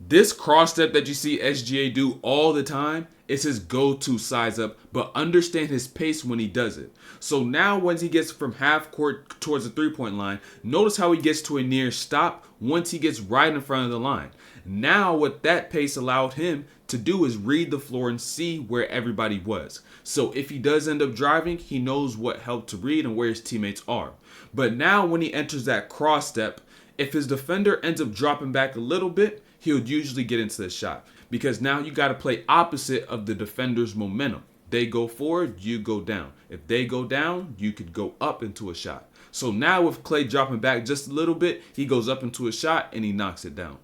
This cross step that you see SGA do all the time is his go-to size up, but understand his pace when he does it. So now once he gets from half court towards the three-point line, notice how he gets to a near stop once he gets right in front of the line. Now what that pace allowed him to do is read the floor and see where everybody was. So if he does end up driving, he knows what helped to read and where his teammates are. But now when he enters that cross step, if his defender ends up dropping back a little bit, he'll usually get into the shot. Because now you got to play opposite of the defender's momentum. They go forward, you go down. If they go down, you could go up into a shot. So now with Clay dropping back just a little bit, he goes up into a shot and he knocks it down.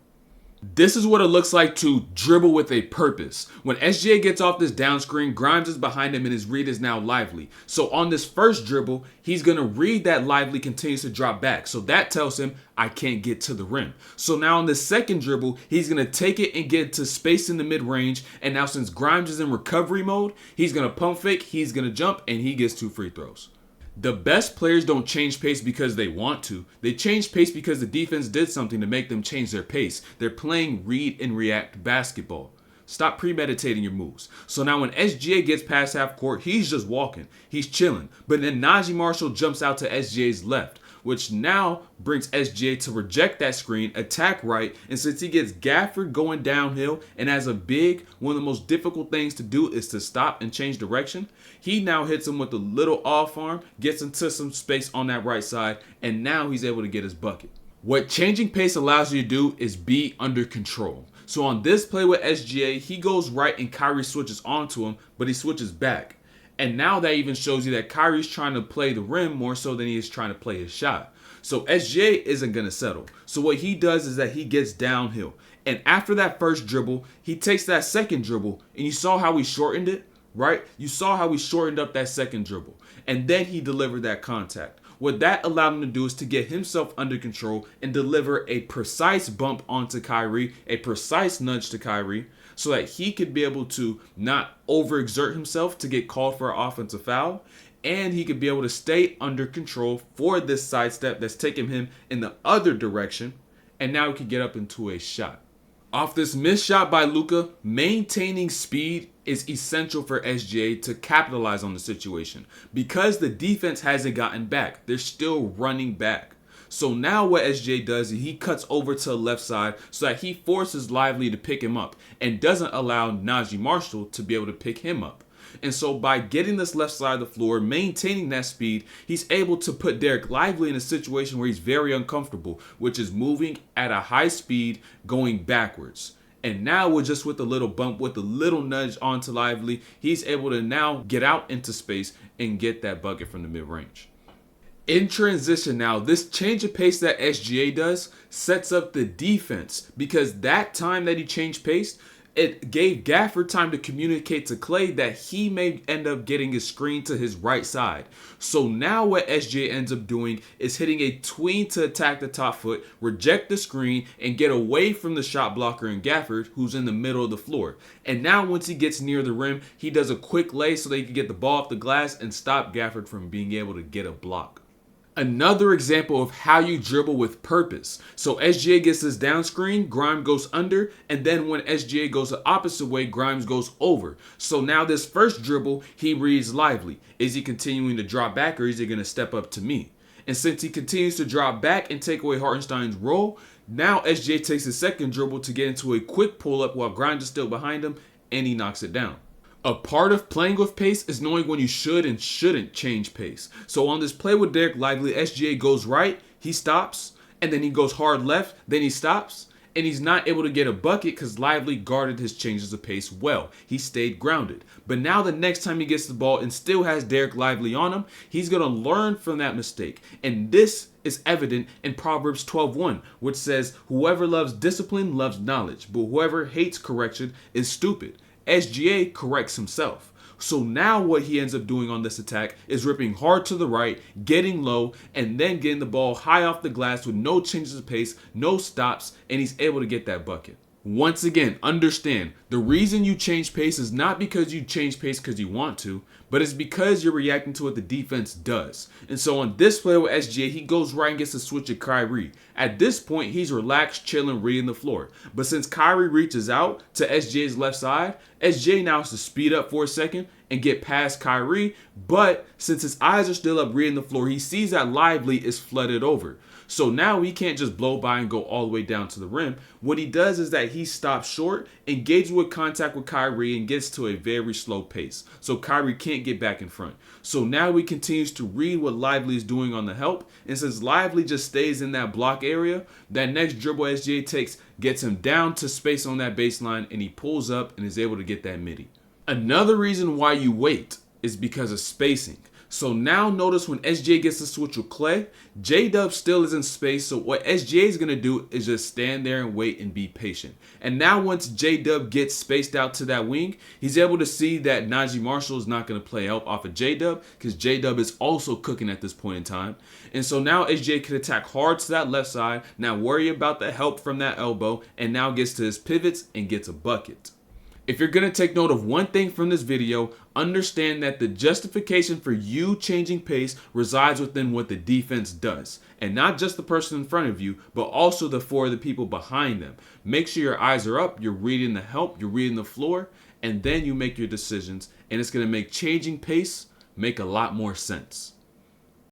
This is what it looks like to dribble with a purpose. When SGA gets off this down screen, Grimes is behind him and his read is now lively. So on this first dribble, he's going to read that lively continues to drop back. So that tells him, I can't get to the rim. So now on the second dribble, he's going to take it and get to space in the mid-range. And now since Grimes is in recovery mode, he's going to pump fake, he's going to jump, and he gets 2 free throws. The best players don't change pace because they want to. They change pace because the defense did something to make them change their pace. They're playing read and react basketball. Stop premeditating your moves. So now when SGA gets past half court, he's just walking. He's chilling. But then Najee Marshall jumps out to SGA's left, which now brings SGA to reject that screen, attack right, and since he gets Gafford going downhill, and as a big, one of the most difficult things to do is to stop and change direction, he now hits him with a little off arm, gets into some space on that right side, and now he's able to get his bucket. What changing pace allows you to do is be under control. So on this play with SGA, he goes right and Kyrie switches onto him, but he switches back. And now that even shows you that Kyrie's trying to play the rim more so than he is trying to play his shot. So SGA isn't going to settle. So what he does is that he gets downhill. And after that first dribble, he takes that second dribble. And you saw how he shortened it, right? You saw how he shortened up that second dribble. And then he delivered that contact. What that allowed him to do is to get himself under control and deliver a precise bump onto Kyrie, a precise nudge to Kyrie, so that he could be able to not overexert himself to get called for an offensive foul, and he could be able to stay under control for this sidestep that's taking him in the other direction, and now he could get up into a shot. Off this missed shot by Luka, maintaining speed is essential for SGA to capitalize on the situation because the defense hasn't gotten back. They're still running back. So now what SGA does is he cuts over to the left side so that he forces Lively to pick him up and doesn't allow Najee Marshall to be able to pick him up. And so by getting this left side of the floor, maintaining that speed, he's able to put Derek Lively in a situation where he's very uncomfortable, which is moving at a high speed, going backwards. And now with a little bump, with a little nudge onto Lively, he's able to now get out into space and get that bucket from the mid-range. In transition now, this change of pace that SGA does sets up the defense because that time that he changed pace, it gave Gafford time to communicate to Clay that he may end up getting a screen to his right side. So now what SGA ends up doing is hitting a tween to attack the top foot, reject the screen, and get away from the shot blocker in Gafford, who's in the middle of the floor. And now once he gets near the rim, he does a quick lay so that he can get the ball off the glass and stop Gafford from being able to get a block. Another example of how you dribble with purpose. So SGA gets this down screen, Grimes goes under, and then when SGA goes the opposite way, Grimes goes over. So now this first dribble, he reads Lively. Is he continuing to drop back or is he going to step up to me? And since he continues to drop back and take away Hartenstein's role, now SGA takes his second dribble to get into a quick pull-up while Grimes is still behind him, and he knocks it down. A part of playing with pace is knowing when you should and shouldn't change pace. So on this play with Derek Lively, SGA goes right, he stops, and then he goes hard left, then he stops, and he's not able to get a bucket because Lively guarded his changes of pace well. He stayed grounded. But now the next time he gets the ball and still has Derek Lively on him, he's going to learn from that mistake. And this is evident in Proverbs 12:1, which says, whoever loves discipline loves knowledge, but whoever hates correction is stupid. SGA corrects himself. So now what he ends up doing on this attack is ripping hard to the right, getting low, and then getting the ball high off the glass with no changes of pace, no stops, and he's able to get that bucket. Once again, understand the reason you change pace is not because you change pace because you want to, but it's because you're reacting to what the defense does. And so on this play with SGA, he goes right and gets a switch at Kyrie. At this point, he's relaxed, chilling, reading the floor. But since Kyrie reaches out to SGA's left side, SGA now has to speed up for a second and get past Kyrie. But since his eyes are still up reading the floor, he sees that Lively is flooded over. So now he can't just blow by and go all the way down to the rim. What he does is that he stops short, engages with contact with Kyrie, and gets to a very slow pace. So Kyrie can't get back in front. So now he continues to read what Lively is doing on the help. And since Lively just stays in that block area, that next dribble SGA takes gets him down to space on that baseline, and he pulls up and is able to get that midi. Another reason why you wait is because of spacing. So now notice when SGA gets the switch with Klay, J-Dub still is in space. So what SGA is going to do is just stand there and wait and be patient. And now once J-Dub gets spaced out to that wing, he's able to see that Najee Marshall is not going to play help off of J-Dub because J-Dub is also cooking at this point in time. And so now SGA can attack hard to that left side, not worry about the help from that elbow, and now gets to his pivots and gets a bucket. If you're going to take note of one thing from this video, understand that the justification for you changing pace resides within what the defense does. And not just the person in front of you, but also the four of the people behind them. Make sure your eyes are up, you're reading the help, you're reading the floor, and then you make your decisions. And it's going to make changing pace make a lot more sense.